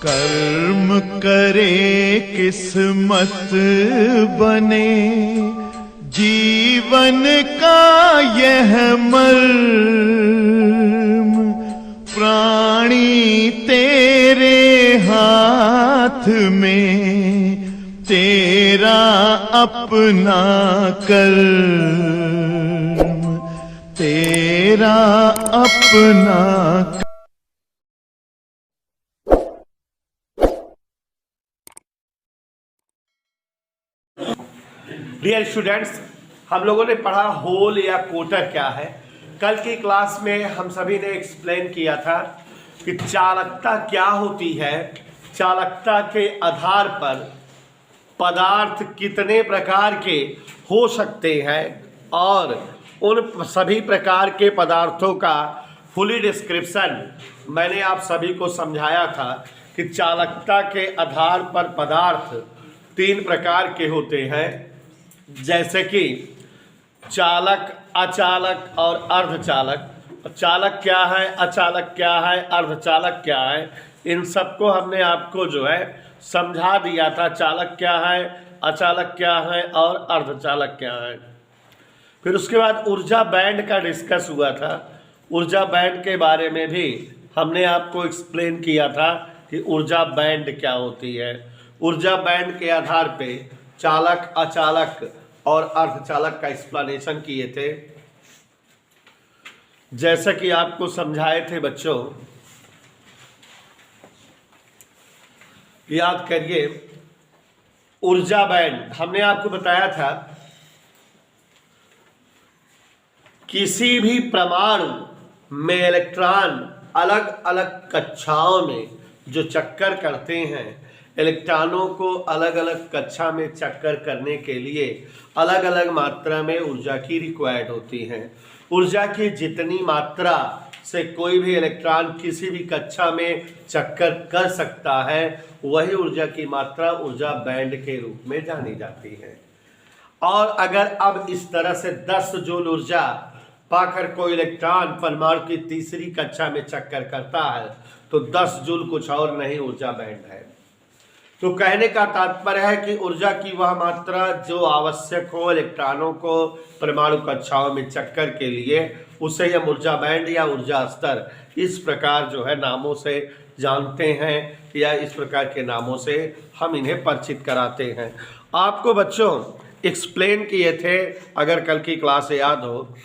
कर्म करे किस्मत बने, जीवन का यह मर्म, प्राणी तेरे हाथ में, तेरा अपना कर्म, तेरा अपना। डियर स्टूडेंट्स, हम लोगों ने पढ़ा होल या क्वार्टर क्या है। कल की क्लास में हम सभी ने एक्सप्लेन किया था कि चालकता क्या होती है, चालकता के आधार पर पदार्थ कितने प्रकार के हो सकते हैं और उन सभी प्रकार के पदार्थों का फुली डिस्क्रिप्शन मैंने आप सभी को समझाया था कि चालकता के आधार पर पदार्थ तीन प्रकार के होते हैं, जैसे कि चालक, अचालक और अर्धचालक। चालक क्या है, अचालक क्या है, अर्धचालक क्या है, इन सबको हमने आपको जो है समझा दिया था। चालक क्या है, अचालक क्या है और अर्धचालक क्या है। फिर उसके बाद ऊर्जा बैंड का डिस्कस हुआ था। ऊर्जा बैंड के बारे में भी हमने आपको एक्सप्लेन किया था कि ऊर्जा बैंड क्या होती है। ऊर्जा बैंड के आधार पे चालक, अचालक और अर्धचालक का एक्सप्लेनेशन किए थे। जैसा कि आपको समझाए थे बच्चों, याद करिए, ऊर्जा बैंड हमने आपको बताया था किसी भी परमाणु में इलेक्ट्रॉन अलग अलग कक्षाओं में जो चक्कर करते हैं, इलेक्ट्रॉनों को अलग अलग कक्षा में चक्कर करने के लिए अलग अलग मात्रा में ऊर्जा की रिक्वायर्ड होती है। ऊर्जा की जितनी मात्रा से कोई भी इलेक्ट्रॉन किसी भी कक्षा में चक्कर कर सकता है, वही ऊर्जा की मात्रा ऊर्जा बैंड के रूप में जानी जाती है। और अगर अब इस तरह से 10 जूल ऊर्जा पाकर कोई इलेक्ट्रॉन परमाणु की तीसरी कक्षा में चक्कर करता है तो 10 जूल कुछ और नहीं, ऊर्जा बैंड है। तो कहने का तात्पर्य है कि ऊर्जा की वह मात्रा जो आवश्यक हो इलेक्ट्रॉनों को परमाणु कक्षाओं में चक्कर के लिए, उसे हम ऊर्जा बैंड या ऊर्जा स्तर इस प्रकार जो है नामों से जानते हैं, या इस प्रकार के नामों से हम इन्हें परिचित कराते हैं। आपको बच्चों एक्सप्लेन किए थे, अगर कल की क्लास याद हो,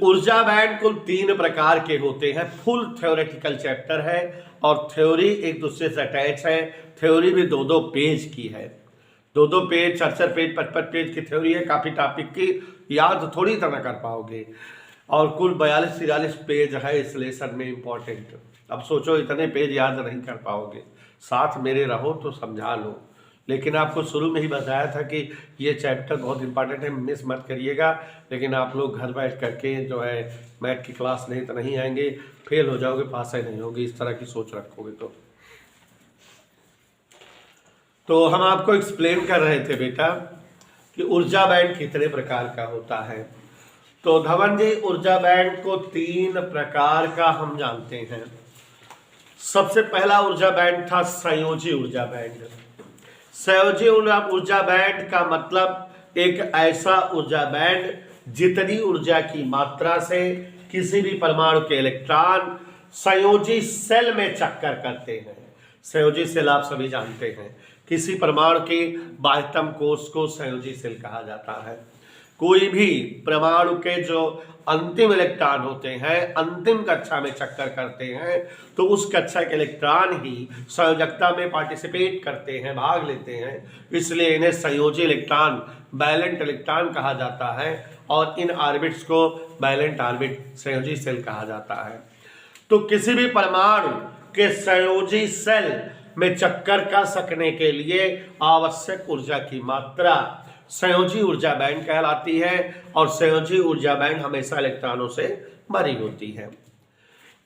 ऊर्जा बैंड कुल 3 प्रकार के होते हैं। फुल थ्योरेटिकल चैप्टर है और थ्योरी एक दूसरे से अटैच है। थ्योरी भी 2-2 पेज की है, 2-2 पेज, 4-4 पेज, 55 पेज की थ्योरी है। काफ़ी टॉपिक की याद थोड़ी तरह कर पाओगे, और कुल 42-43 पेज है इस लेसन में इम्पोर्टेंट। अब सोचो इतने पेज याद नहीं कर पाओगे, साथ मेरे रहो तो समझा लो। लेकिन आपको शुरू में ही बताया था कि ये चैप्टर बहुत इंपॉर्टेंट है, मिस मत करिएगा। लेकिन आप लोग घर बैठ करके जो है मैथ की क्लास नहीं तो नहीं आएंगे, फेल हो जाओगे, पास ही नहीं होगी, इस तरह की सोच रखोगे तो हम आपको एक्सप्लेन कर रहे थे बेटा कि ऊर्जा बैंड कितने प्रकार का होता है। तो धवन जी, ऊर्जा बैंड को 3 प्रकार का हम जानते हैं। सबसे पहला ऊर्जा बैंड था संयोजी ऊर्जा बैंड। संयोजी ऊर्जा बैंड का मतलब एक ऐसा ऊर्जा बैंड जितनी ऊर्जा की मात्रा से किसी भी परमाणु के इलेक्ट्रॉन संयोजी सेल में चक्कर करते हैं। संयोजी सेल आप सभी जानते हैं, किसी परमाणु के बाह्यतम कोष को संयोजी सेल कहा जाता है। कोई भी परमाणु के जो अंतिम इलेक्ट्रॉन होते हैं, अंतिम कक्षा में चक्कर करते हैं, तो उस कक्षा के इलेक्ट्रॉन ही संयोजकता में पार्टिसिपेट करते हैं, भाग लेते हैं। इसलिए इन्हें संयोजी इलेक्ट्रॉन, वैलेंट इलेक्ट्रॉन कहा जाता है, और इन ऑर्बिट्स को वैलेंट ऑर्बिट, संयोजी सेल कहा जाता है। तो किसी भी परमाणु के संयोजी सेल में चक्कर कर सकने के लिए आवश्यक ऊर्जा की मात्रा संयोजी ऊर्जा बैंड कहलाती है, और संयोजी ऊर्जा बैंड हमेशा इलेक्ट्रॉनों से भरी होती है।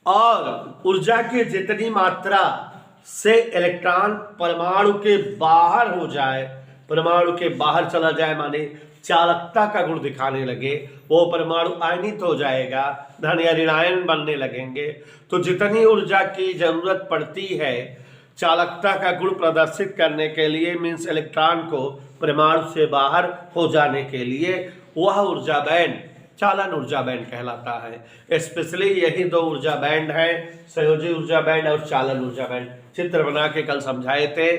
और ऊर्जा की जितनी मात्रा से इलेक्ट्रॉन परमाणु के बाहर हो जाए, परमाणु के बाहर चला जाए, माने चालकता का गुण दिखाने लगे, वो परमाणु आयनित हो जाएगा, धन या ऋणायन बनने लगेंगे। तो जितनी ऊर्जा की जरूरत पड़ती है चालकता का गुण प्रदर्शित करने के लिए, मीन्स इलेक्ट्रॉन को परमाणु से बाहर हो जाने के लिए, वह ऊर्जा बैंड चालन ऊर्जा बैंड कहलाता है। स्पेशली यही दो ऊर्जा बैंड है, संयोजी ऊर्जा बैंड और चालन ऊर्जा बैंड। चित्र बना के कल समझाए थे।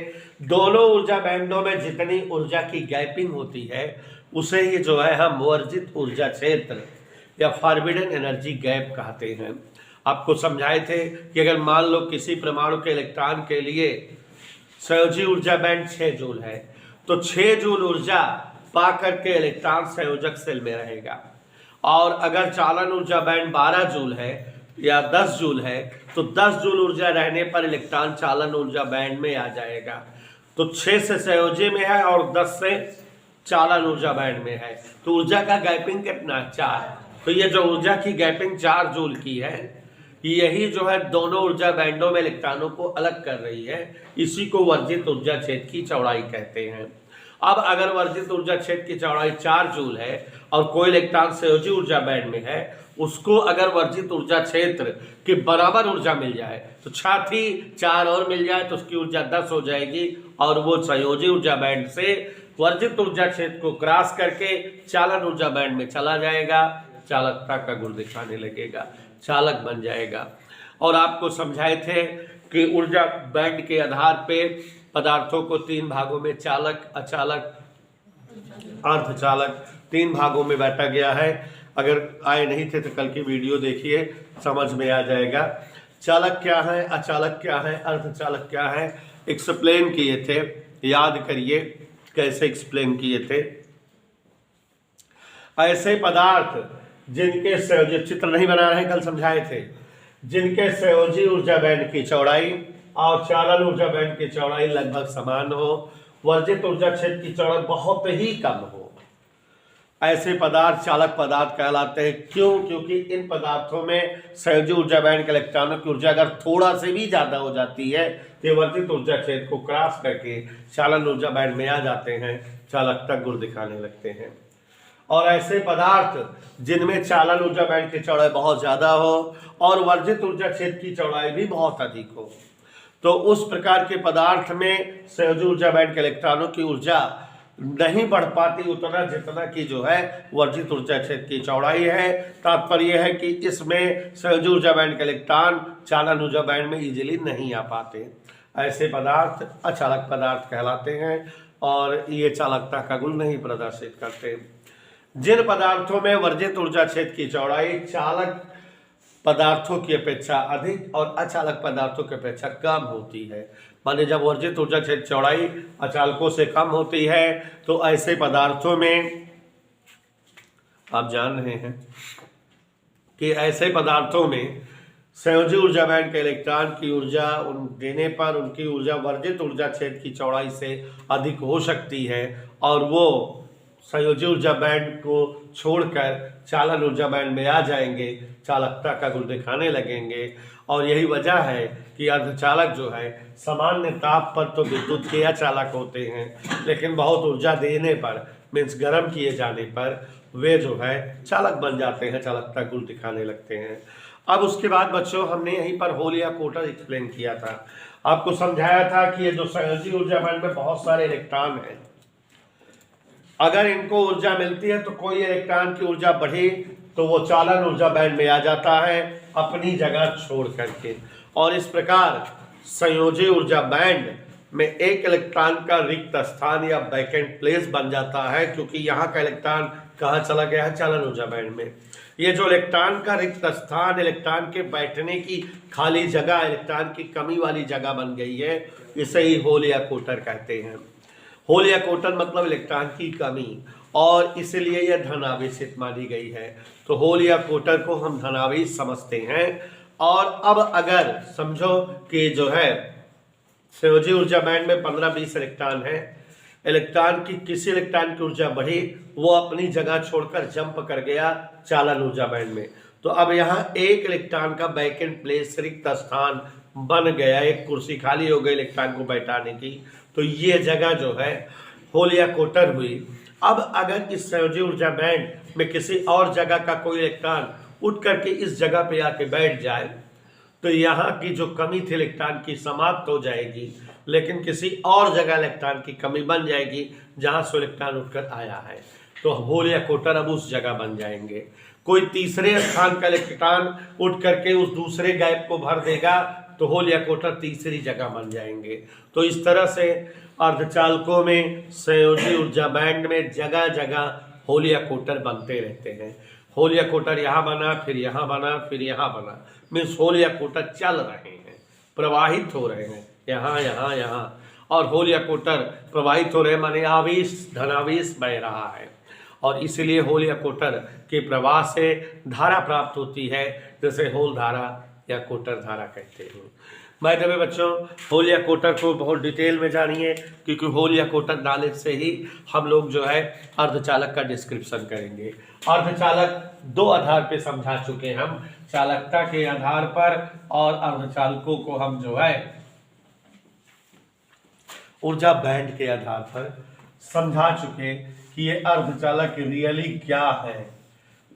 दोनों ऊर्जा बैंडों में जितनी ऊर्जा की गैपिंग होती है उसे ही जो है हम वर्जित ऊर्जा क्षेत्र या फॉरबिडन एनर्जी गैप कहते हैं। आपको समझाए थे कि अगर मान लो किसी परमाणु के इलेक्ट्रॉन के लिए संयोजी ऊर्जा बैंड 6 जूल है, तो 6 जूल ऊर्जा पा करके इलेक्ट्रॉन संयोजक सेल में रहेगा। और अगर चालन ऊर्जा बैंड 12 जूल है या 10 जूल है, तो 10 जूल ऊर्जा रहने पर इलेक्ट्रॉन चालन ऊर्जा बैंड में आ जाएगा। तो 6 से संयोजी में है और 10 से चालन ऊर्जा बैंड में है, तो ऊर्जा का गैपिंग कितना? 4। तो ये जो ऊर्जा की गैपिंग 4 जूल की है, यही जो है दोनों ऊर्जा बैंडों में इलेक्ट्रॉनों को अलग कर रही है। इसी को वर्जित ऊर्जा क्षेत्र की चौड़ाई कहते हैं। अब अगर वर्जित ऊर्जा क्षेत्र की चौड़ाई 4 जूल है और कोई इलेक्ट्रॉन संयोजी ऊर्जा बैंड में है, उसको अगर वर्जित ऊर्जा क्षेत्र के बराबर ऊर्जा मिल जाए, तो साथ ही 4 और मिल जाए तो उसकी ऊर्जा 10 हो जाएगी और वो संयोजी ऊर्जा बैंड से वर्जित ऊर्जा क्षेत्र को क्रॉस करके चालन ऊर्जा बैंड में चला जाएगा, चालकता का गुण दिखाने लगेगा, चालक बन जाएगा। और आपको समझाए थे कि ऊर्जा बैंड के आधार पे पदार्थों को 3 भागों में, चालक, अचालक, अर्धचालक, 3 भागों में बांटा गया है। अगर आए नहीं थे तो कल की वीडियो देखिए, समझ में आ जाएगा। चालक क्या है, अचालक क्या है, अर्धचालक क्या है, एक्सप्लेन किए थे। याद करिए कैसे एक्सप्लेन किए थे। ऐसे पदार्थ जिनके संयोजी, चित्र नहीं बना रहे, कल समझाए थे, जिनके संयोजी ऊर्जा बैंड की चौड़ाई और चालन ऊर्जा बैंड की चौड़ाई लगभग समान हो, वर्जित ऊर्जा क्षेत्र की चौड़ाई बहुत ही कम हो, ऐसे पदार्थ चालक पदार्थ कहलाते हैं। क्यों? क्योंकि इन पदार्थों में संयोजी ऊर्जा बैंड के इलेक्ट्रॉनों की ऊर्जा अगर थोड़ा से भी ज्यादा हो जाती है तो वर्जित ऊर्जा क्षेत्र को क्रॉस करके चालन ऊर्जा बैंड में आ जाते हैं, चालकता गुण दिखाने लगते हैं। और ऐसे पदार्थ जिनमें चालन ऊर्जा बैंड की चौड़ाई बहुत ज्यादा हो और वर्जित ऊर्जा क्षेत्र की चौड़ाई भी बहुत अधिक हो, तो उस प्रकार के पदार्थ में संयोजी ऊर्जा बैंड के इलेक्ट्रॉनों की ऊर्जा नहीं बढ़ पाती उतना जितना कि जो है वर्जित ऊर्जा क्षेत्र की चौड़ाई है। तात्पर्य है कि इसमें संयोजी ऊर्जा बैंड के इलेक्ट्रॉन चालन ऊर्जा बैंड में इजीली नहीं आ पाते। ऐसे पदार्थ अचालक पदार्थ कहलाते हैं और ये चालकता का गुण नहीं प्रदर्शित करते। जिन पदार्थों में वर्जित ऊर्जा क्षेत्र की चौड़ाई चालक पदार्थों की अपेक्षा अधिक और अचालक पदार्थों की अपेक्षा कम होती है, माने जब वर्जित ऊर्जा क्षेत्र चौड़ाई अचालकों से कम होती है, तो ऐसे पदार्थों में आप जान रहे हैं कि ऐसे पदार्थों में संयोजी ऊर्जा बैंड के इलेक्ट्रॉन की ऊर्जा देने पर उनकी ऊर्जा वर्जित ऊर्जा क्षेत्र की चौड़ाई से अधिक हो सकती है और वो संयोजी ऊर्जा बैंड को छोड़कर चालन ऊर्जा बैंड में आ जाएंगे, चालकता का गुण दिखाने लगेंगे। और यही वजह है कि अर्धचालक जो है सामान्य ताप पर तो विद्युत के अचालक होते हैं, लेकिन बहुत ऊर्जा देने पर, मीन्स गर्म किए जाने पर वे जो है चालक बन जाते हैं, चालकता गुण दिखाने लगते हैं। अब उसके बाद बच्चों हमने यहीं पर होल या कोटर एक्सप्लेन किया था। आपको समझाया था कि ये जो संयोजी ऊर्जा बैंड में बहुत सारे इलेक्ट्रॉन हैं, अगर इनको ऊर्जा मिलती है तो कोई इलेक्ट्रॉन की ऊर्जा बढ़ी तो वो चालन ऊर्जा बैंड में आ जाता है अपनी जगह छोड़ करके। और इस प्रकार संयोजी ऊर्जा बैंड में एक इलेक्ट्रॉन का रिक्त स्थान या वैकेंट प्लेस बन जाता है, क्योंकि यहाँ का इलेक्ट्रॉन कहाँ चला गया है? चालन ऊर्जा बैंड में। ये जो इलेक्ट्रॉन का रिक्त स्थान, इलेक्ट्रॉन के बैठने की खाली जगह, इलेक्ट्रॉन की कमी वाली जगह बन गई है, इसे ही होल या कोटर कहते हैं। होल या कोटर मतलब इलेक्ट्रॉन की कमी, और इसलिए यह धनावेशित मानी गई है। तो होल या कोटर को हम धनावेश समझते हैं। और अब अगर समझो कि जो है संयोजी ऊर्जा बैंड में 15-20 इलेक्ट्रॉन है, इलेक्ट्रॉन की किसी इलेक्ट्रॉन की ऊर्जा बढ़ी, वो अपनी जगह छोड़कर जंप कर गया चालन ऊर्जा बैंड में, तो अब यहाँ एक इलेक्ट्रॉन का वैकेंट प्लेस, रिक्त स्थान बन गया, एक कुर्सी खाली हो गई इलेक्ट्रॉन को बैठाने की, तो ये जगह जो है होल या कोटर हुई। अब अगर इस संयोजी ऊर्जा बैंड में किसी और जगह का कोई इलेक्ट्रॉन उठ करके इस जगह पे आके बैठ जाए, तो यहाँ की जो कमी थी इलेक्ट्रॉन की समाप्त हो जाएगी, लेकिन किसी और जगह इलेक्ट्रॉन की कमी बन जाएगी जहाँ से इलेक्ट्रॉन उठकर आया है। तो होल या कोटर अब उस जगह बन जाएंगे। कोई तीसरे स्थान का इलेक्ट्रॉन उठ करके उस दूसरे गैप को भर देगा तो होल या कोटर तीसरी जगह बन जाएंगे। तो इस तरह से अर्धचालकों में, संयोजी ऊर्जा बैंड में जगह जगह होल या कोटर बनते रहते हैं। होल या कोटर यहाँ बना, फिर यहाँ बना, फिर यहाँ बना, मीन्स होल या कोटर चल रहे हैं, प्रवाहित हो रहे हैं, यहाँ यहाँ यहाँ। और होल या कोटर प्रवाहित हो रहे हैं माने आवेश, धनावेश बह रहा है, और इसलिए होल या कोटर के प्रवाह से धारा प्राप्त होती है, जैसे होल धारा या कोटर धारा कहते हैं। बाय द वे बच्चों, होल या कोटर को बहुत डिटेल में जानिए, क्योंकि होल या कोटर नॉलेज से ही हम लोग जो है अर्धचालक का डिस्क्रिप्शन करेंगे। अर्धचालक दो आधार पे समझा चुके हैं हम, चालकता के आधार पर, और अर्धचालकों को हम जो है ऊर्जा बैंड के आधार पर समझा चुके कि ये अर्धचालक रियली क्या है।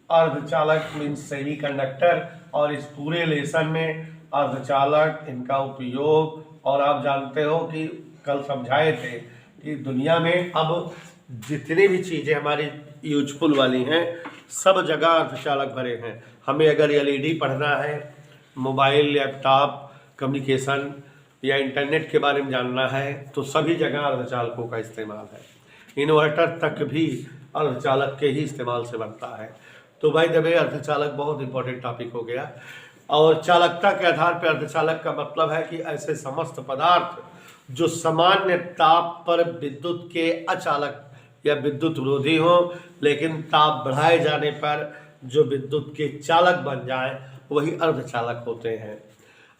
अर्धचालक मीन्स सेमीकंडक्टर, और इस पूरे लेसन में अर्धचालक, इनका उपयोग, और आप जानते हो कि कल समझाए थे कि दुनिया में अब जितनी भी चीज़ें हमारी यूजफुल वाली हैं सब जगह अर्धचालक भरे हैं। हमें अगर एलईडी पढ़ना है, मोबाइल, लैपटॉप, कम्युनिकेशन या इंटरनेट के बारे में जानना है, तो सभी जगह अर्धचालकों का इस्तेमाल है। इन्वर्टर तक भी अर्धचालक के ही इस्तेमाल से बनता है। तो भाई द वे अर्धचालक बहुत इंपॉर्टेंट टॉपिक हो गया। और चालकता के आधार पर अर्धचालक का मतलब है कि ऐसे समस्त पदार्थ जो सामान्य ताप पर विद्युत के अचालक या विद्युत विरोधी हो, लेकिन ताप बढ़ाए जाने पर जो विद्युत के चालक बन जाए, वही अर्धचालक होते हैं।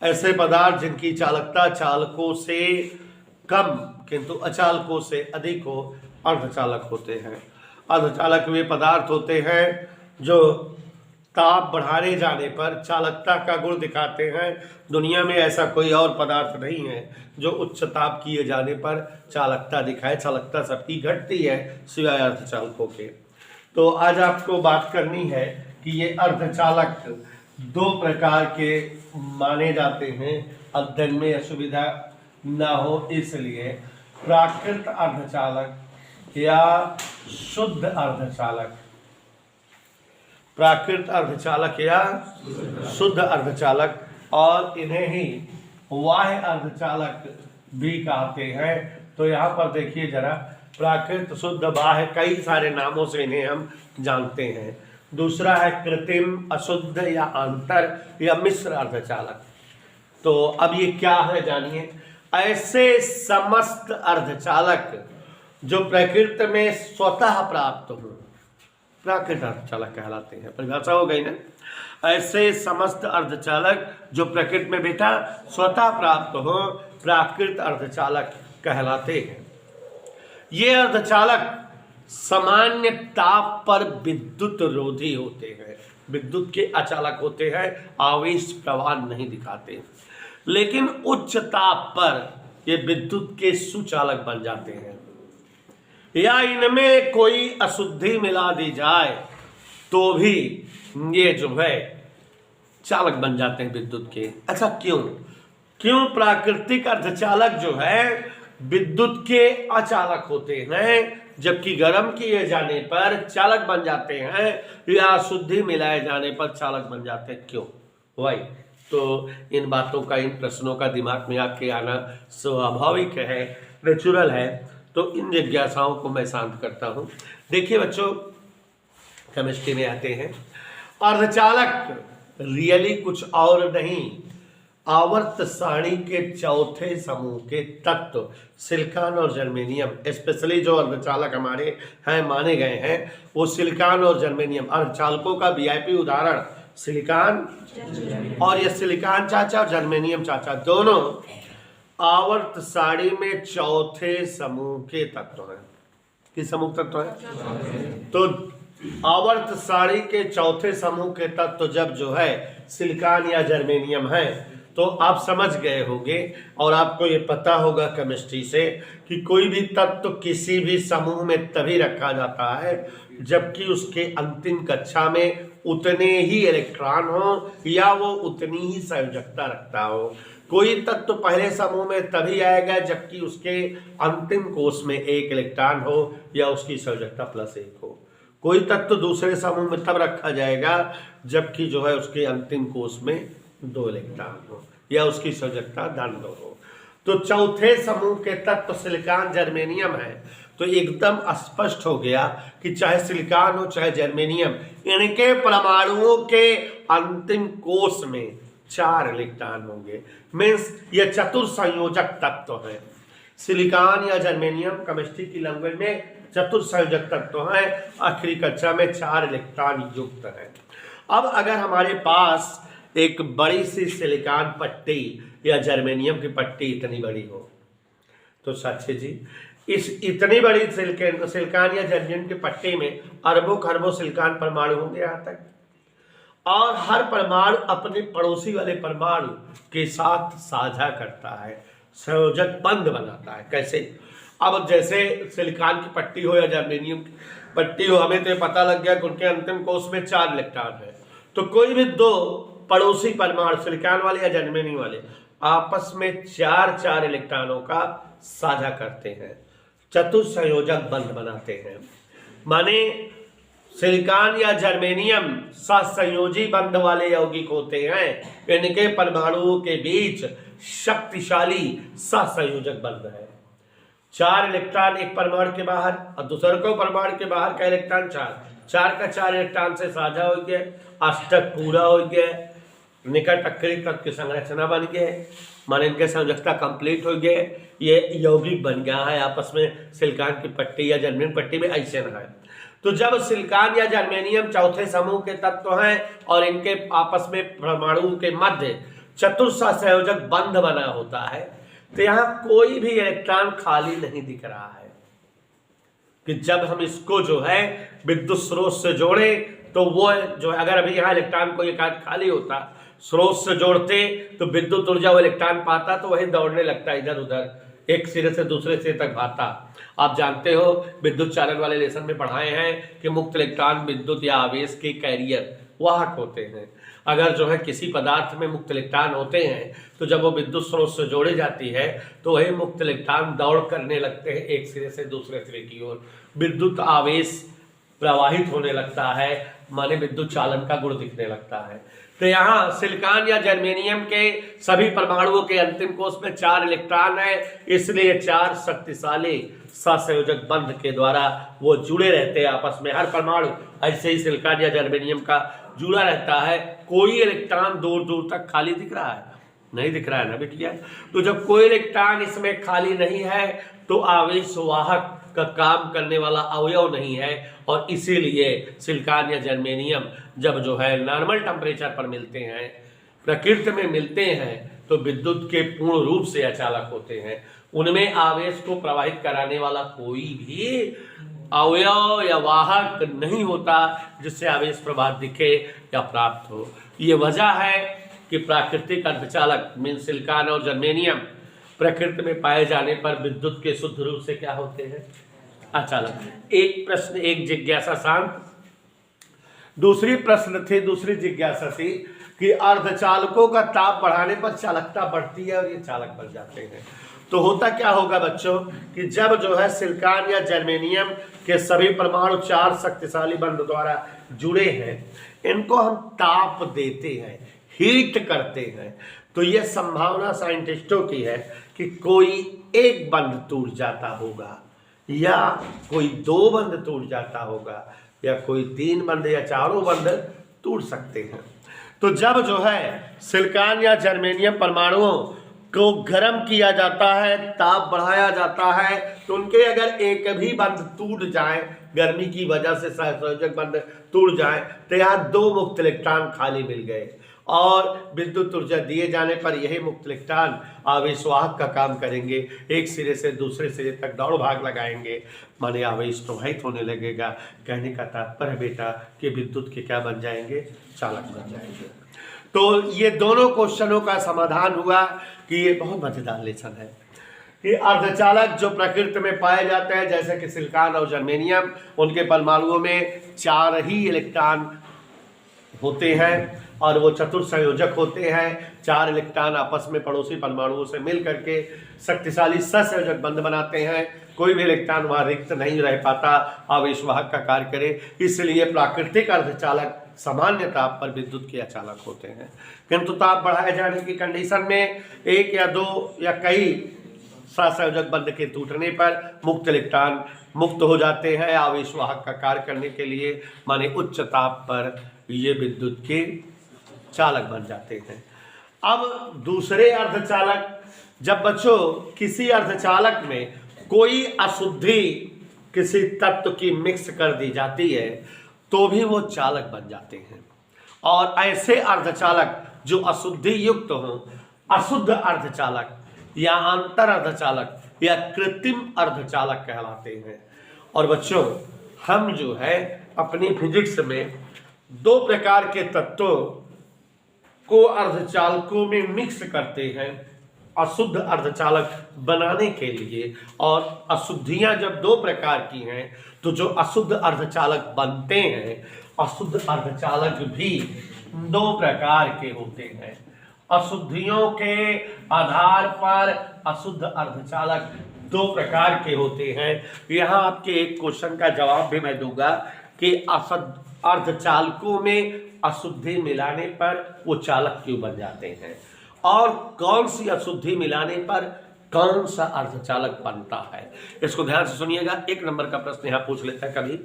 ऐसे पदार्थ जिनकी चालकता चालकों से कम किंतु अचालकों से अधिक हो, अर्धचालक होते हैं। अर्धचालक वे पदार्थ होते हैं जो ताप बढ़ाने जाने पर चालकता का गुण दिखाते हैं। दुनिया में ऐसा कोई और पदार्थ नहीं है जो उच्च ताप किए जाने पर चालकता दिखाए। चालकता सबकी घटती है सिवाय अर्धचालकों के। तो आज आपको बात करनी है कि ये अर्धचालक दो प्रकार के माने जाते हैं, अध्ययन में असुविधा ना हो इसलिए। प्राकृत अर्धचालक या शुद्ध अर्धचालक, प्राकृत अर्धचालक या शुद्ध अर्धचालक, और इन्हें ही बाह्य अर्धचालक भी कहते हैं। तो यहाँ पर देखिए जरा, प्राकृत, शुद्ध, बाह्य, कई सारे नामों से इन्हें हम जानते हैं। दूसरा है कृत्रिम, अशुद्ध या आंतर या मिश्र अर्धचालक। तो अब ये क्या है जानिए। ऐसे समस्त अर्धचालक जो प्रकृति में स्वतः प्राप्त हो, प्राकृत अर्धचालक कहलाते हैं। परिभाषा हो गई ना। ऐसे समस्त अर्धचालक जो प्रकृति में बेटा स्वतः प्राप्त हो, प्राकृत अर्धचालक कहलाते हैं। ये अर्धचालक सामान्य ताप पर विद्युत रोधी होते हैं, विद्युत के अचालक होते हैं, आवेश प्रवाह नहीं दिखाते। लेकिन उच्च ताप पर ये विद्युत के सुचालक बन जाते हैं, या इनमें कोई अशुद्धि मिला दी जाए तो भी ये जो है चालक बन जाते हैं विद्युत के। अच्छा क्यों प्राकृतिक अर्धचालक जो है विद्युत के अचालक होते हैं, जबकि गर्म किए जाने पर चालक बन जाते हैं, या अशुद्धि मिलाए जाने पर चालक बन जाते हैं? क्यों? वही तो इन बातों का, इन प्रश्नों का दिमाग में आपके आना स्वाभाविक है, नेचुरल है। तो इन जिज्ञासाओं को मैं शांत करता हूँ। देखिए बच्चों, केमिस्ट्री में आते हैं। अर्धचालक रियली कुछ और नहीं, आवर्त सारणी के चौथे समूह के तत्व सिलिकॉन और जर्मेनियम, स्पेशली जो अर्धचालक हमारे हैं माने गए हैं वो सिलिकॉन और जर्मेनियम। अर्धचालकों का वीआईपी उदाहरण सिलिकॉन, और ये सिलिकॉन चाचा और जर्मेनियम चाचा दोनों आवर्त सारणी में चौथे समूह के तत्व हैं। किस समूह तत्व है? तो आवर्त सारणी के चौथे समूह के तत्व जब जो है सिलिकॉन या जर्मेनियम है, तो आप समझ गए होंगे और आपको ये पता होगा केमिस्ट्री से कि कोई भी तत्व किसी भी समूह में तभी रखा जाता है जबकि उसके अंतिम कक्षा में उतने ही इलेक्ट्रॉन हो या वो उतनी ही संयोजकता रखता हो। कोई तत्व पहले समूह में तभी आएगा जबकि उसके अंतिम कोष में एक इलेक्ट्रॉन हो या उसकी संयोजकता +1 हो। कोई तत्व दूसरे समूह में तब रखा जाएगा जबकि जो है उसके अंतिम कोष में 2 इलेक्ट्रॉन हो या उसकी संयोजकता धन 2 हो। तो चौथे समूह के तत्व सिलिकॉन जर्मेनियम है। तो एकदम स्पष्ट हो गया कि चाहे सिलिकॉन हो चाहे जर्मेनियम, इनके परमाणुओं के अंतिम कोष में 4 इलेक्ट्रॉन होंगे। मीन्स ये चतुर्संयोजक तत्व है। सिलिकॉन या जर्मेनियम केमिस्ट्री की लैंग्वेज में चतुर्संयोजक तत्व है। आखिरी कक्षा में 4 इलेक्ट्रॉन युक्त है। अब अगर हमारे पास एक बड़ी सी सिलिकॉन पट्टी या जर्मेनियम की पट्टी इतनी बड़ी हो तो साक्षी जी इस इतनी बड़ी सिलिकॉन या जर्मेनियम की पट्टी में अरबों खरबों सिलिकॉन परमाणु होंगे यहाँ तक, और हर परमाणु अपने पड़ोसी वाले परमाणु के साथ साझा करता है, संयोजक बंध बनाता है। कैसे? अब जैसे सिलिकॉन की पट्टी हो या जर्मेनियम की पट्टी हो, हमें तो पता लग गया कि उनके अंतिम कोष में 4 इलेक्ट्रॉन है। तो कोई भी 2 पड़ोसी परमाणु सिलिकॉन वाले या जर्मेनियम वाले आपस में 4 इलेक्ट्रॉनों का साझा करते हैं, चतुर्संयोजक बंध बनाते हैं। माने सिलिकॉन या जर्मेनियम सहसंयोजी बंध वाले यौगिक होते हैं। इनके परमाणुओं के बीच शक्तिशाली सहसंयोजक बंध है। 4 इलेक्ट्रॉन एक परमाणु के बाहर और दूसरे को परमाणु के बाहर का इलेक्ट्रॉन 4 का 4 इलेक्ट्रॉन से साझा हो गया, अष्टक पूरा हो गया, निकट अक्रिय तत्व की संरचना बन गए, माने इनके संयोजकता कंप्लीट हो गए, ये यौगिक बन गया है आपस में। सिलिकॉन की पट्टी या जर्मेनियम पट्टी में ऐसे न है। तो जब सिलिकॉन या जर्मेनियम चौथे समूह के तत्व हैं और इनके आपस में परमाणुओं के मध्य चतुर्संयोजक बंध बना होता है, तो यहाँ कोई भी इलेक्ट्रॉन खाली नहीं दिख रहा है। कि जब हम इसको जो है विद्युत स्रोत से जोड़े तो वो जो अगर अभी यहाँ इलेक्ट्रॉन को एक आध खाली होता, स्रोत से जोड़ते तो विद्युत ऊर्जा वो इलेक्ट्रॉन पाता तो वही दौड़ने लगता, इधर उधर एक सिरे से दूसरे सिरे तक भागता। आप जानते हो विद्युत चालन वाले लेसन में पढ़ाए हैं कि मुक्त इलेक्ट्रॉन विद्युत या आवेश के कैरियर वाहक होते हैं। अगर जो है किसी पदार्थ में मुक्त इलेक्ट्रॉन होते हैं तो जब वो विद्युत स्रोत से जोड़ी जाती है तो वही मुक्त इलेक्ट्रॉन दौड़ करने लगते हैं एक सिरे से दूसरे सिरे की ओर, विद्युत आवेश प्रवाहित होने लगता है, माने विद्युत चालन का गुण दिखने लगता है। तो यहाँ सिलिकॉन या जर्मेनियम के सभी परमाणुओं के अंतिम कोष में 4 इलेक्ट्रॉन है, इसलिए 4 शक्तिशाली सहसंयोजक बंध के द्वारा वो जुड़े रहते हैं आपस में। हर परमाणु ऐसे ही सिलिकॉन या जर्मेनियम का जुड़ा रहता है। कोई इलेक्ट्रॉन दूर दूर तक खाली दिख रहा है? नहीं दिख रहा है ना बिटिया। तो जब कोई इलेक्ट्रॉन इसमें खाली नहीं है तो आवेश वाहक का काम करने वाला अवयव नहीं है, और इसीलिए सिलिकॉन या जर्मेनियम जब जो है नॉर्मल टेम्परेचर पर मिलते हैं, प्रकृति में मिलते हैं, तो विद्युत के पूर्ण रूप से अचालक होते हैं। उनमें आवेश को प्रवाहित कराने वाला कोई भी अवयव या वाहक नहीं होता जिससे आवेश प्रवाह दिखे या प्राप्त हो। ये वजह है कि प्राकृतिक अर्धचालक मीन सिलिकॉन और जर्मेनियम प्रकृति में पाए जाने पर विद्युत के शुद्ध रूप से क्या होते हैं? अचालक। एक प्रश्न, एक जिज्ञासा शांत। दूसरी जिज्ञासा थी कि अर्धचालकों का ताप बढ़ाने पर चालकता बढ़ती है और ये चालक बन जाते हैं। तो होता क्या होगा बच्चों कि जब जो है सिलिकॉन या जर्मेनियम के सभी परमाणु 4 शक्तिशाली बंध द्वारा जुड़े हैं, इनको हम ताप देते हैं, हीट करते हैं, तो ये संभावना साइंटिस्टों की है कि कोई एक बंध टूट जाता होगा या कोई 2 बंध टूट जाता होगा या कोई 3 बंध या 4 बंध टूट सकते हैं। तो जब जो है सिलिकॉन या जर्मेनियम परमाणुओं को गर्म किया जाता है, ताप बढ़ाया जाता है, तो उनके अगर एक भी बंध टूट जाए, गर्मी की वजह से सहसंयोजक बंध टूट जाए, तो यहाँ 2 मुक्त इलेक्ट्रॉन खाली मिल गए, और विद्युत ऊर्जा दिए जाने पर यही मुक्त इलेक्ट्रॉन आवेशवाहक का काम करेंगे, एक सिरे से दूसरे सिरे तक दौड़ भाग लगाएंगे, माने आवेश प्रवाहित होने लगेगा। कहने का तात्पर्य बेटा कि विद्युत के क्या बन जाएंगे? चालक बन जाएंगे। तो ये दोनों क्वेश्चनों का समाधान हुआ कि ये बहुत मजेदार लेसन है कि अर्धचालक जो प्रकृति में पाए जाते हैं जैसे कि सिलिकॉन और जर्मेनियम, उनके परमाणुओं में 4 ही इलेक्ट्रॉन होते हैं और वो चतुर्संयोजक होते हैं। 4 इलेक्ट्रॉन आपस में पड़ोसी परमाणुओं से मिल करके शक्तिशाली सहसंयोजक बंध बनाते हैं। कोई भी इलेक्ट्रॉन वहां रिक्त नहीं रह पाता, आवेशवाहक का कार्य करे। इसलिए प्राकृतिक अर्धचालक सामान्यतः पर विद्युत के अचालक होते हैं, किंतु ताप बढ़ाए जाने की कंडीशन में 1 या 2 या कई सहसंयोजक बंध के टूटने पर मुक्त इलेक्ट्रॉन मुक्त हो जाते हैं आवेशवाहक का कार्य करने के लिए, माने उच्च ताप पर ये विद्युत के चालक बन जाते हैं। अब दूसरे अर्धचालक, जब बच्चों किसी अर्धचालक में कोई अशुद्धि किसी तत्व की मिक्स कर दी जाती है तो भी वो चालक बन जाते हैं। और ऐसे अर्धचालक जो अशुद्धि युक्त हों, अशुद्ध अर्धचालक या अंतर अर्धचालक या कृत्रिम अर्धचालक कहलाते हैं। और बच्चों हम जो है अपनी फिजिक्स में 2 प्रकार के तत्वों को अर्धचालकों में मिक्स करते हैं अशुद्ध अर्धचालक बनाने के लिए। और अशुद्धियां जब 2 प्रकार की हैं तो जो अशुद्ध अर्धचालक बनते हैं, अशुद्ध अर्धचालक भी 2 प्रकार के होते हैं। अशुद्धियों के आधार पर अशुद्ध अर्धचालक 2 प्रकार के होते हैं। यहाँ आपके एक क्वेश्चन का जवाब भी मैं दूंगा कि अशुद्ध अर्धचालकों में अशुद्धि मिलाने पर वो चालक क्यों बन जाते हैं, और कौन सी अशुद्धि मिलाने पर कौन सा अर्धचालक बनता है। इसको ध्यान से सुनिएगा, 1 नंबर का प्रश्न यहाँ पूछ लेता है कभी,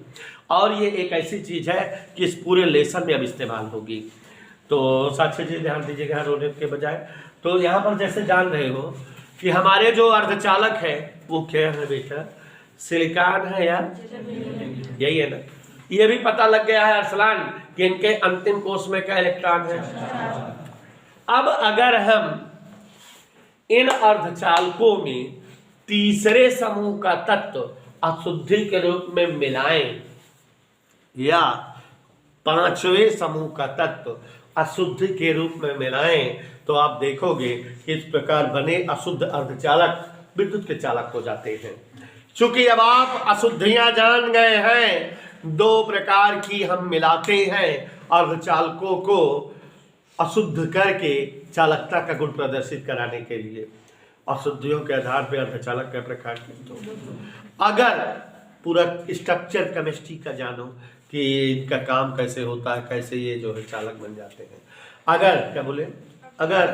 और ये एक ऐसी चीज है कि इस पूरे लेसन में अब इस्तेमाल होगी। तो साक्षी जी ध्यान दीजिएगा रोने के बजाय। तो यहाँ पर जैसे जान रहे हो कि हमारे जो अर्धचालक है वो क्या है बेटा, सिलिकॉन है या यही है ना। ये भी पता लग गया है अरसलान कि इनके अंतिम कोष में क्या इलेक्ट्रॉन है। अब अगर हम इन अर्धचालकों में तीसरे समूह का तत्व अशुद्धि के रूप में मिलाएं या 5वें समूह का तत्व अशुद्धि के रूप में मिलाएं तो आप देखोगे कि इस प्रकार बने अशुद्ध अर्धचालक विद्युत के चालक हो जाते हैं। चूंकि अब आप अशुद्धियां जान गए हैं, 2 प्रकार की हम मिलाते हैं अर्धचालकों को अशुद्ध करके चालकता का गुण प्रदर्शित कराने के लिए। अशुद्धियों के आधार पर अर्धचालक के प्रकार के, तो अगर पूरा स्ट्रक्चर केमिस्ट्री का जानो कि इनका काम कैसे होता है, कैसे ये जो है चालक बन जाते हैं। अगर क्या बोले, अगर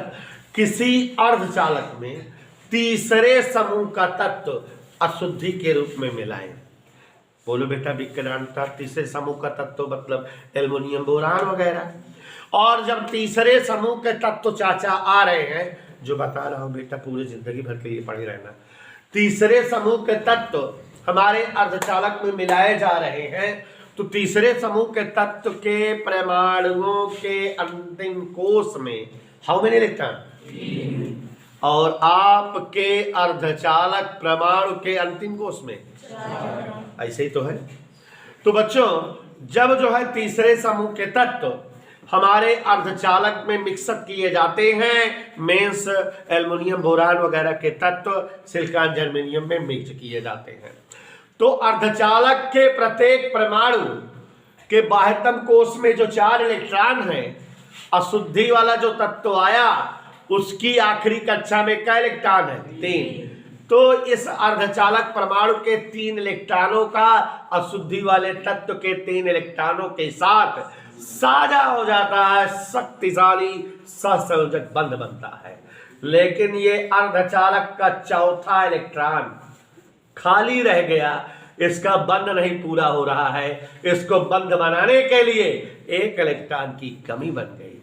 किसी अर्धचालक में तीसरे समूह का तत्व अशुद्धि के रूप में मिलाएं, बोलो बेटा विक्रांता, तीसरे समूह का तत्व मतलब एल्युमिनियम बोरान वगैरह। और जब तीसरे समूह के तत्व चाचा आ रहे हैं, जो बता रहा हूं बेटा पूरी जिंदगी भर के लिए पढ़े रहना, तीसरे समूह के तत्व हमारे अर्धचालक में मिलाए जा रहे हैं, तो तीसरे समूह के तत्व के परमाणुओं के अंतिम कोष में हाउ मेनी इलेक्ट्रॉन, और आपके अर्धचालक परमाणु के अंतिम कोष में ऐसे ही तो है। तो बच्चों जब जो है तीसरे समूह के तत्व हमारे अर्धचालक में मिक्सअप किए जाते हैं, मेंस एल्युमिनियम बोरान वगैरह के तत्व सिलिकॉन जर्मेनियम में मिक्स किए जाते हैं, तो अर्धचालक के प्रत्येक परमाणु के बाह्यतम कोष में जो 4 इलेक्ट्रॉन हैं, अशुद्धि वाला जो तत्व आया उसकी आखिरी कक्षा में क्या इलेक्ट्रॉन है, 3। तो इस अर्धचालक परमाणु के 3 इलेक्ट्रॉनों का अशुद्धि वाले तत्व के 3 इलेक्ट्रॉनों के साथ साझा हो जाता है, शक्तिशाली सहसंयोजक बंध बनता है। लेकिन ये अर्धचालक का 4था इलेक्ट्रॉन खाली रह गया, इसका बंध नहीं पूरा हो रहा है। इसको बंध बनाने के लिए 1 इलेक्ट्रॉन की कमी बन गई।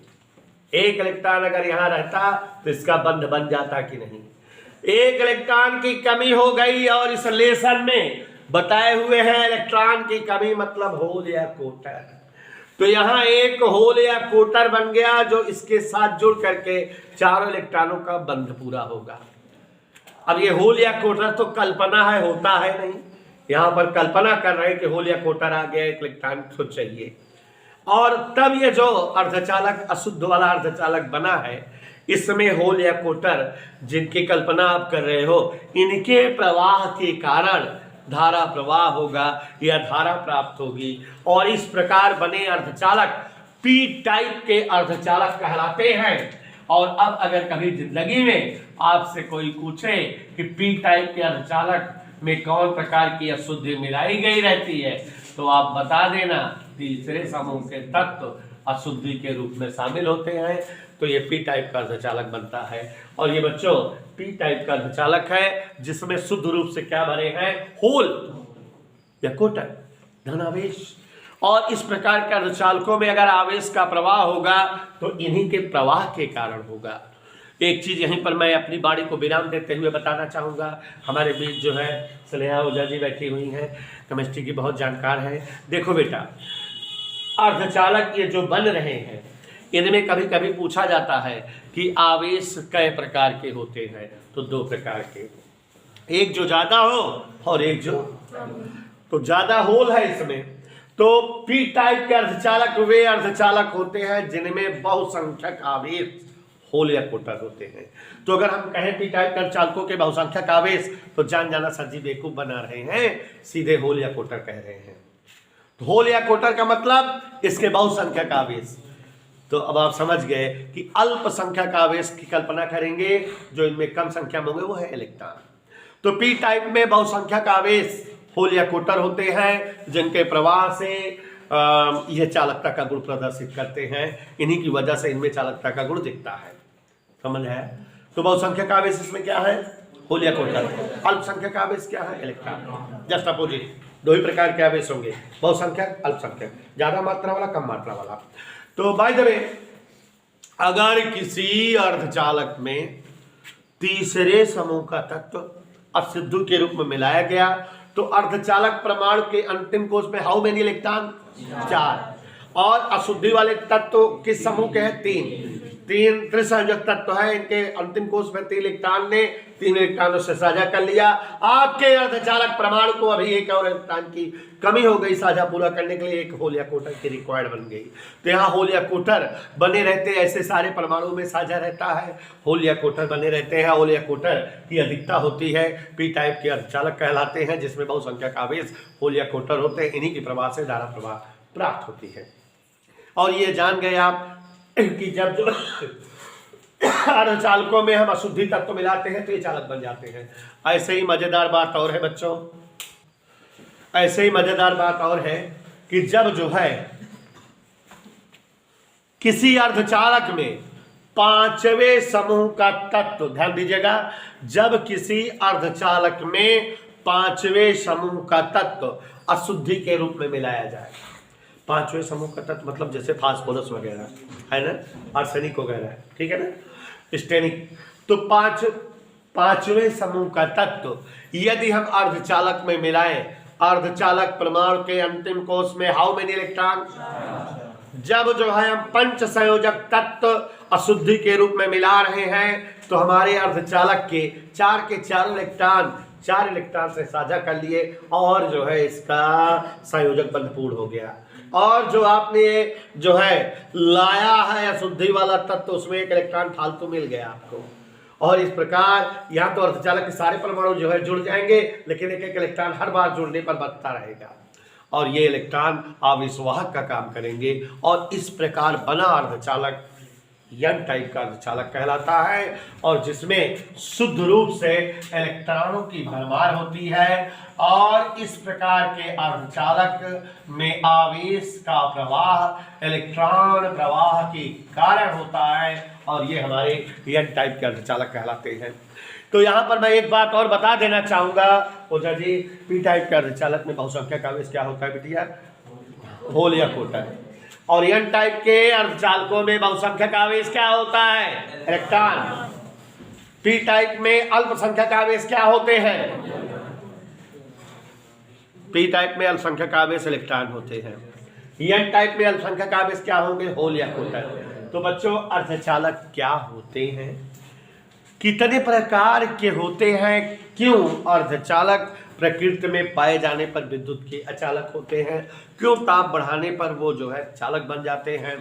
1 इलेक्ट्रॉन अगर यहां रहता तो इसका बंध बन जाता कि नहीं। 1 इलेक्ट्रॉन की कमी हो गई, और इस लेसन में बताए हुए हैं इलेक्ट्रॉन की कमी मतलब होल या कोटर। तो यहाँ एक होल या कोटर बन गया जो इसके साथ जुड़ करके 4 इलेक्ट्रॉनों का बंध पूरा होगा। अब ये होल या कोटर तो कल्पना है, होता है नहीं। यहाँ पर कल्पना कर रहे हैं कि होल या कोटर आ गया, 1 इलेक्ट्रॉन तो चाहिए। और तब ये जो अर्धचालक अशुद्ध वाला अर्धचालक बना है, इसमें होल या कोटर जिनकी कल्पना आप कर रहे हो, इनके प्रवाह के कारण धारा प्रवाह होगा या धारा प्राप्त होगी, और इस प्रकार बने अर्धचालक पी टाइप के अर्धचालक कहलाते हैं। और अब अगर कभी जिंदगी में आपसे कोई पूछे कि पी टाइप के अर्धचालक में कौन प्रकार की अशुद्धि मिलाई गई रहती है, तो आप बता देना तीसरे समूह के तत्व अशुद्धि के रूप में शामिल होते हैं। तो ये पी टाइप का अर्धचालक बनता है। और ये बच्चों पी टाइप का अर्धचालक है जिसमें शुद्ध रूप से क्या भरे हैं, होल या कोटर, धनावेश। और इस प्रकार के अर्धचालकों में अगर आवेश का प्रवाह होगा तो इन्हीं के प्रवाह के कारण होगा। एक चीज यहीं पर मैं अपनी बाणी को विराम देते हुए बताना चाहूंगा। हमारे बीच जो है स्नेहा ओझा जी बैठी हुई हैं, केमिस्ट्री की बहुत जानकार है। देखो बेटा, अर्धचालक ये जो बन रहे हैं इनमें कभी कभी पूछा जाता है कि आवेश कई प्रकार के होते हैं। तो दो प्रकार के, एक जो ज्यादा हो और एक जो, तो ज्यादा होल है इसमें। तो पी टाइप के अर्धचालक वे अर्धचालक होते हैं जिनमें बहुसंख्यक आवेश होल या कोटर होते हैं। तो अगर हम कहें पी टाइप के अर्धचालकों के बहुसंख्यक आवेश, तो जान जाना सर जी बेवकूफ बना रहे हैं, सीधे होल या कोटर कह रहे हैं। तो होल या कोटर का मतलब इसके बहुसंख्यक आवेश। तो अब आप समझ गए कि अल्पसंख्यक आवेश की कल्पना करेंगे, जो इनमें कम संख्या में होंगे वो है इलेक्ट्रॉन। तो पी टाइप में बहुसंख्यक आवेश होल या कोटर होते हैं जिनके प्रवाह से यह चालकता का गुण प्रदर्शित करते हैं। इन्हीं की वजह से इनमें चालकता का गुण दिखता है। समझ है? तो बहुसंख्यक आवेश इसमें क्या है, होल या कोटर। अल्पसंख्यक आवेश क्या है, इलेक्ट्रॉन। जस्ट अपोजिट, दो ही प्रकार के आवेश होंगे, बहुसंख्यक अल्पसंख्यक, ज्यादा मात्रा वाला कम मात्रा वाला। तो बाय द वे, अगर किसी अर्धचालक में तीसरे समूह का तत्व अशुद्धि के रूप में मिलाया गया तो अर्धचालक परमाणु के अंतिम कोश में हाउ मेनी इलेक्ट्रॉन, 4। और अशुद्धि वाले तत्व किस समूह के हैं, 3 त्रिसंयोजक तत्व है। इनके अंतिम कोश में 3 इलेक्ट्रॉन ने 3 इलेक्ट्रॉनों से साझा कर लिया। आपके अर्धचालक परमाणु को अभी एक और इलेक्ट्रॉन की कमी हो गई, साझा पूरा करने के लिए एक होल या कोटर की रिक्वायर्ड बन गई। तो यहाँ होल या कोटर बने रहते, ऐसे सारे परमाणु में साझा रहता है, होल या कोटर बने रहते हैं। होल या कोटर की अधिकता होती है, पी टाइप के अर्धचालक कहलाते हैं जिसमें बहुसंख्यक आवेश होल या कोटर होते हैं। इन्हीं के प्रवाह से धारा प्रवाह प्राप्त होती है। और ये जान गए आप कि जब जो अर्धचालकों में हम अशुद्धि तत्व मिलाते हैं तो ये चालक बन जाते हैं। ऐसे ही मजेदार बात और है बच्चों, ऐसे ही मजेदार बात और है कि जब जो है किसी अर्धचालक में पांचवें समूह का तत्व, ध्यान दीजिएगा, जब किसी अर्धचालक में पांचवें समूह का तत्व अशुद्धि के रूप में मिलाया जाए। पांचवें समूह का तत्व मतलब जैसे फास्फोरस वगैरह है ना, आर्सेनिक वगैरह, ठीक है ना, स्टेनिक। तो पांचवें समूह का तत्व यदि हम अर्धचालक में मिलाएं, अर्धचालक परमाणु के अंतिम कोश में हाउ मेनी इलेक्ट्रॉन, जब जो है हम पंच संयोजक तत्व अशुद्धि के रूप में मिला रहे हैं तो हमारे अर्धचालक के 4 के 4 इलेक्ट्रॉन 4 इलेक्ट्रॉन से साझा कर लिए और जो है इसका संयोजक बंध पूर्ण हो गया। और जो आपने जो है लाया है अशुद्धि वाला तत्व, उसमें एक इलेक्ट्रॉन फालतू मिल गया आपको। और इस प्रकार यहाँ तो अर्धचालक के सारे परमाणु जो है जुड़ जाएंगे, लेकिन एक एक इलेक्ट्रॉन हर बार जुड़ने पर बचता रहेगा और ये इलेक्ट्रॉन आवेशवाहक का काम करेंगे। और इस प्रकार बना अर्धचालक एन टाइप का अर्धचालक कहलाता है और जिसमें शुद्ध रूप से इलेक्ट्रॉनों की भरमार होती है। और इस प्रकार के अर्धचालक में आवेश का प्रवाह इलेक्ट्रॉन प्रवाह के कारण होता है और ये हमारे एन टाइप के अर्धचालक कहलाते हैं। तो यहाँ पर मैं एक बात और बता देना चाहूँगा ओझा जी, पी टाइप के अर्धचालक में बहुसंख्यक आवेश क्या होता है बेटिया, होल या कोटर। और एन टाइप के अर्धचालकों में बहुसंख्यक आवेश क्या होता है, इलेक्ट्रॉन। पी टाइप में अल्पसंख्यक आवेश क्या होते हैं, पी टाइप में अल्पसंख्यक आवेश इलेक्ट्रॉन होते हैं। एन टाइप में अल्पसंख्यक आवेश क्या होंगे, होल या कोटर। तो बच्चों अर्धचालक क्या होते हैं, कितने प्रकार के होते हैं, क्यों अर्धचालक प्रकृति में पाए जाने पर विद्युत के अचालक होते हैं, क्यों ताप बढ़ाने पर वो जो है चालक बन जाते हैं,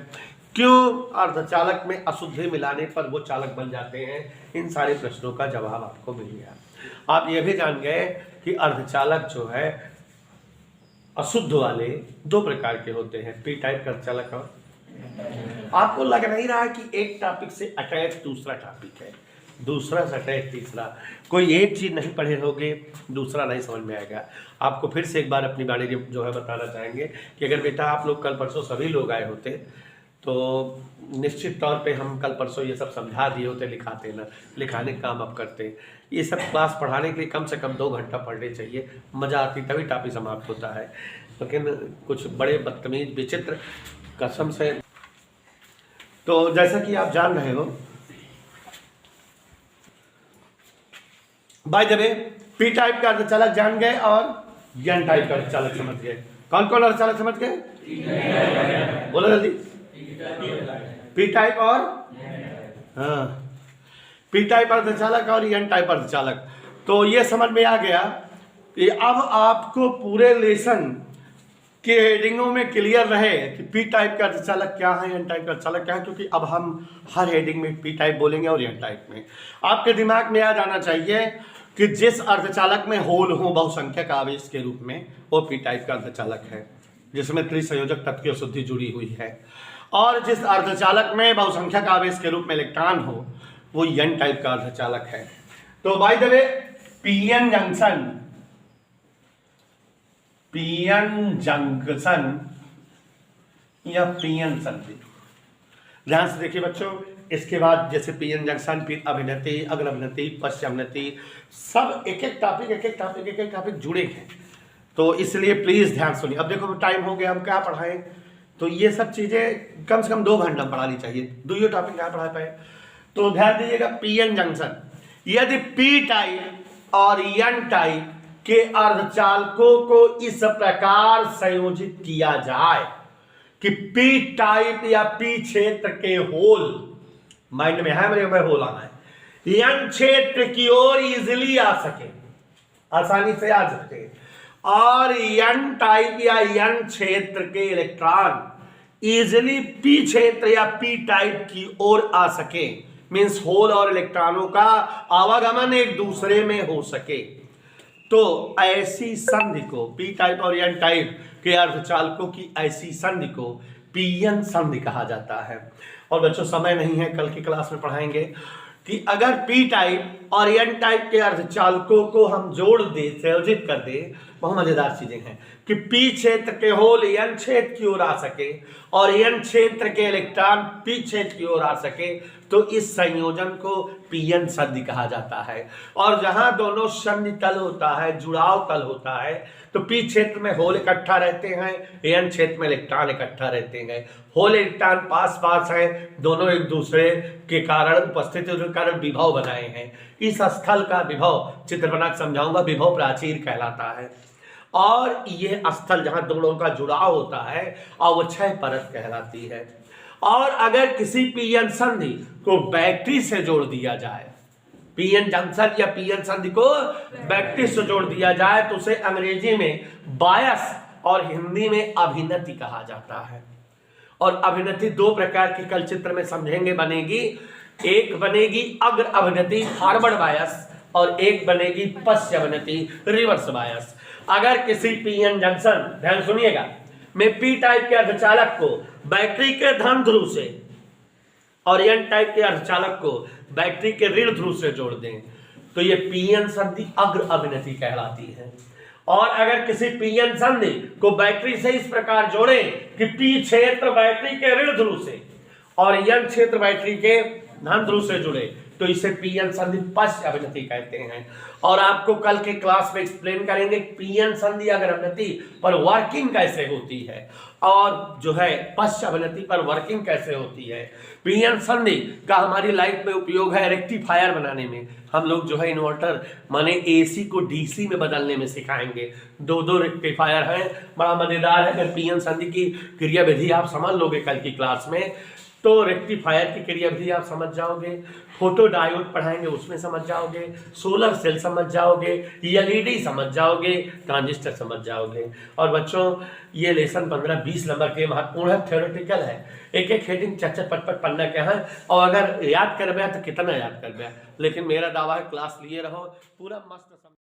क्यों अर्धचालक में अशुद्धि मिलाने पर वो चालक बन जाते हैं, इन सारे प्रश्नों का जवाब आपको मिल गया। आप ये भी जान गए कि अर्धचालक जो है अशुद्ध वाले 2 प्रकार के होते हैं, पी टाइप का अर्धचालक और आपको लग नहीं रहा है कि एक टॉपिक से अटैच दूसरा टॉपिक है, दूसरा से अटैच तीसरा, कोई एक चीज़ नहीं पढ़े रहोगे दूसरा नहीं समझ में आएगा। आपको फिर से एक बार अपनी बारे में जो है बताना चाहेंगे कि अगर बेटा आप लोग कल परसों सभी लोग आए होते तो निश्चित तौर पे हम कल परसों ये सब समझा दिए होते, लिखाते ना, लिखाने का काम अब करते। ये सब क्लास पढ़ाने के लिए कम से कम 2 घंटा पढ़ने चाहिए, मज़ा आती तभी टॉपिक समाप्त होता है। लेकिन कुछ बड़े बदतमीज विचित्र कसम से। तो जैसा कि आप जान रहे हो, by the way, P type का अर्धचालक जान गए और एन टाइप का अर्धचालक समझ गए। कौन कौन अर्धचालक समझ गए? बोलो जल्दी। पी टाइप और हाँ, पी टाइप अर्धचालक और एन टाइप अर्धचालक। तो ये समझ में आ गया कि अब आपको पूरे लेसन के हेडिंगों में क्लियर रहे कि पी टाइप का अर्धचालक क्या है, एन टाइप का अर्धचालक क्या है, क्योंकि अब हम हर हेडिंग में पी टाइप बोलेंगे और एन टाइप में। आपके दिमाग में आ जाना चाहिए कि जिस अर्धचालक में होल हो बहुसंख्यक आवेश के रूप में, वो पी टाइप का अर्धचालक है, जिसमें त्रिसंयोजक तत्व की अशुद्धि जुड़ी हुई है। और जिस अर्धचालक में बहुसंख्यक आवेश के रूप में इलेक्ट्रॉन हो, वो एन टाइप का अर्धचालक है। तो by the way, PN junction या पीएन संधि, ध्यान से देखिए बच्चों। इसके बाद जैसे पीएन जंक्शन, फिर अभिनति, अग्रअभिनति, पश्चाभिनति, सब एक एक टॉपिक जुड़े हैं। तो इसलिए प्लीज ध्यान सुनिए। अब देखो टाइम हो गया, हम क्या पढ़ाएं, तो ये सब चीजें कम से कम 2 घंटा पढ़ानी चाहिए, 2 टॉपिक क्या पढ़ा पाए। तो ध्यान दीजिएगा, पीएन जंक्शन, यदि पी टाइप और एन टाइप के अर्धचालकों को इस प्रकार संयोजित किया जाए कि पी टाइप या पी क्षेत्र के होल, माइंड में है मेरे में होल आना है, एन क्षेत्र की ओर इजिली आ सके, आसानी से आ सकते, और एन टाइप या एन क्षेत्र के इलेक्ट्रॉन इजिली पी क्षेत्र या पी टाइप की ओर आ सके, मींस होल और इलेक्ट्रॉनों का आवागमन एक दूसरे में हो सके। तो ऐसी संधि को, पी टाइप और एन टाइप के अर्धचालकों की ऐसी संधि को पीएन संधि कहा जाता है। और बच्चों समय नहीं है, कल की क्लास में पढ़ाएंगे कि अगर पी टाइप और एन टाइप के अर्धचालकों को हम जोड़ दे, संयोजित कर दे, बहुत मजेदार चीजें हैं कि पी क्षेत्र के होल एन क्षेत्र की ओर आ सके और एन क्षेत्र के इलेक्ट्रॉन पी क्षेत्र की ओर आ सके, तो इस संयोजन को पीएन संधि कहा जाता है। और जहां दोनों संधि तल होता है, जुड़ाव तल होता है, तो पी क्षेत्र में होल इकट्ठा रहते हैं, एन क्षेत्र में इलेक्ट्रॉन इकट्ठा रहते हैं। होल इलेक्ट्रॉन पास पास है, दोनों एक दूसरे के कारण उपस्थित के कारण विभव बनाए हैं। इस स्थल का विभव चित्र बना समझाऊंगा, विभव प्राचीर कहलाता है। और ये स्थल जहां दोनों का जुड़ाव होता है, अवक्षय परत कहलाती है। और अगर किसी पीएन संधि को बैटरी से जोड़ दिया जाए, पीएन जंक्शन या पीएन संधि को बैटरी से जोड़ दिया जाए, तो उसे अंग्रेजी में बायस और हिंदी में अभिनति कहा जाता है। और अभिनति 2 प्रकार की कल चित्र में समझेंगे बनेगी। एक बनेगी अग्र अभिनति फॉरवर्ड बायस, और एक बनेगी पश्च अभिनति रिवर्स बायस। अगर किसी पीएन जंक्शन, ध्यान सुनिएगा, में पी टाइप के अर्धचालक को बैटरी के धन ध्रुव से और एन टाइप के अर्धचालक को बैटरी के ऋण ध्रुव से जोड़ दें, तो ये पीएन संधि अग्र अभिनति कहलाती है। और अगर किसी पीएन संधि को बैटरी से इस प्रकार जोड़ें कि पी क्षेत्र बैटरी के ऋण ध्रुव से और एन क्षेत्र बैटरी के धन ध्रुव से जुड़े, तो इसे पीएन संधि पश्च अभिनति कहते हैं। और आपको कल के क्लास में एक्सप्लेन करेंगे पीएन संधि अग्र अभिनति पर वर्किंग कैसे होती है और जो है पश्च अभिनति पर वर्किंग कैसे होती है। पीएन संधि का हमारी लाइफ में उपयोग है रेक्टिफायर बनाने में। हम लोग जो है इन्वर्टर माने एसी को डीसी में बदलने में सिखाएंगे। 2 रेक्टिफायर हैं, बड़ा मजेदार है। अगर पीएन संधि की क्रियाविधि आप समझ लोगे कल की क्लास में, तो रेक्टिफायर की क्रियाविधि आप समझ जाओगे, फोटो डायोड पढ़ाएंगे उसमें समझ जाओगे, सोलर सेल समझ जाओगे, एलईडी समझ जाओगे, ट्रांजिस्टर समझ जाओगे। और बच्चों ये लेसन 15-20 नंबर के महत्वपूर्ण है, थ्योरेटिकल है। एक एक हेडिंग 4-4 5-5 पन्ना के हैं, और अगर याद कर तो कितना याद कर, लेकिन मेरा दावा है क्लास लिए रहो पूरा मस्त।